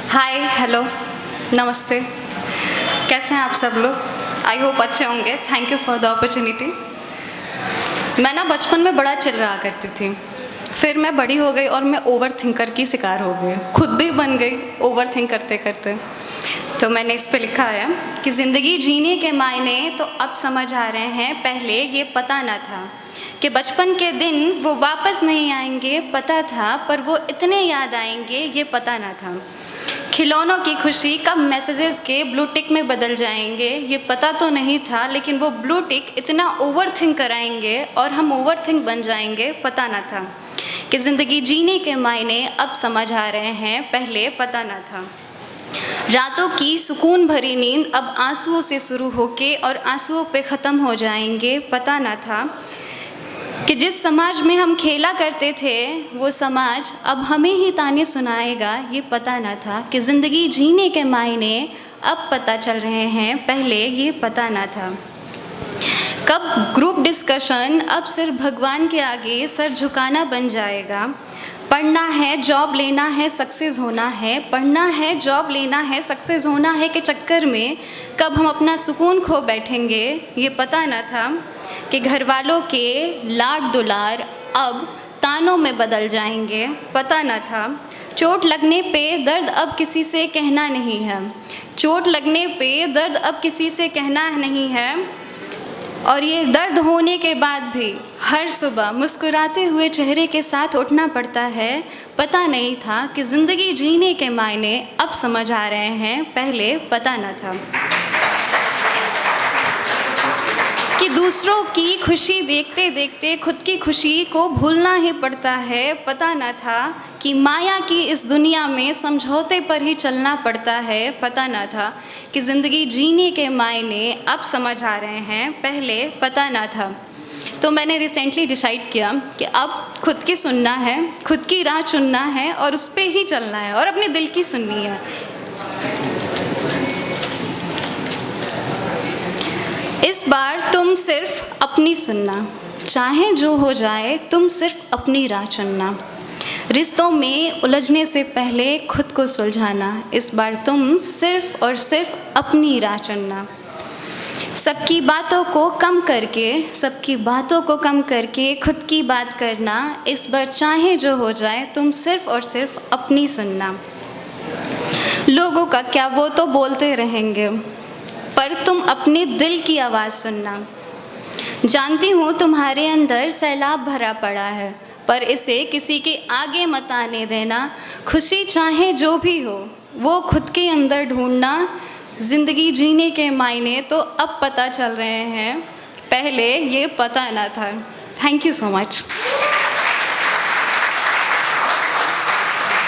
हाय, hello, नमस्ते। कैसे हैं आप सब लोग? आई होप अच्छे होंगे। Thank you for the opportunity. मैं ना बचपन में बड़ा चिल रहा करती थी, फिर मैं बड़ी हो गई और मैं ओवर थिंकर की शिकार हो गई, खुद भी बन गई ओवर थिंक करते करते। तो मैंने इस पे लिखा है कि ज़िंदगी जीने के मायने तो अब समझ आ रहे हैं, पहले ये पता ना था कि बचपन के दिन वो वापस नहीं आएंगे। पता था पर वो इतने याद आएंगे, ये पता ना था। खिलौनों की खुशी कब मैसेजेस के ब्लू टिक में बदल जाएंगे, ये पता तो नहीं था, लेकिन वो ब्लू टिक इतना ओवर थिंक कराएंगे और हम ओवर थिंक बन जाएंगे, पता ना था कि ज़िंदगी जीने के मायने अब समझ आ रहे हैं, पहले पता ना था। रातों की सुकून भरी नींद अब आंसुओं से शुरू होके और आंसुओं पे ख़त्म हो जाएंगे, पता ना था कि जिस समाज में हम खेला करते थे वो समाज अब हमें ही ताने सुनाएगा, ये पता ना था कि ज़िंदगी जीने के मायने अब पता चल रहे हैं, पहले ये पता ना था। कब ग्रुप डिस्कशन अब सिर्फ भगवान के आगे सर झुकाना बन जाएगा। पढ़ना है, जॉब लेना है, सक्सेस होना है, पढ़ना है, जॉब लेना है, सक्सेस होना है के चक्कर में कब हम अपना सुकून खो बैठेंगे, ये पता ना था कि घर वालों के लाड दुलार अब तानों में बदल जाएंगे, पता न था। चोट लगने पे दर्द अब किसी से कहना नहीं है, चोट लगने पे दर्द अब किसी से कहना नहीं है, और ये दर्द होने के बाद भी हर सुबह मुस्कुराते हुए चेहरे के साथ उठना पड़ता है। पता नहीं था कि ज़िंदगी जीने के मायने अब समझ आ रहे हैं, पहले पता न था कि दूसरों की खुशी देखते देखते खुद की खुशी को भूलना ही पड़ता है। पता न था कि माया की इस दुनिया में समझौते पर ही चलना पड़ता है। पता न था कि ज़िंदगी जीने के मायने अब समझ आ रहे हैं, पहले पता न था। तो मैंने रिसेंटली डिसाइड किया कि अब खुद की सुनना है, खुद की राह चुनना है और उस पर ही चलना है और अपने दिल की सुननी है। इस बार तुम सिर्फ अपनी सुनना, चाहे जो हो जाए तुम सिर्फ अपनी राह चुनना। रिश्तों में उलझने से पहले खुद को सुलझाना, इस बार तुम सिर्फ और सिर्फ अपनी राह चुनना। सबकी बातों को कम करके, सबकी बातों को कम करके खुद की बात करना, इस बार चाहे जो हो जाए तुम सिर्फ और सिर्फ अपनी सुनना। लोगों का क्या, वो तो बोलते रहेंगे, पर तुम अपने दिल की आवाज़ सुनना। जानती हूँ तुम्हारे अंदर सैलाब भरा पड़ा है, पर इसे किसी के आगे मत आने देना। खुशी चाहे जो भी हो वो खुद के अंदर ढूंढना। ज़िंदगी जीने के मायने तो अब पता चल रहे हैं, पहले ये पता ना था। Thank you so much.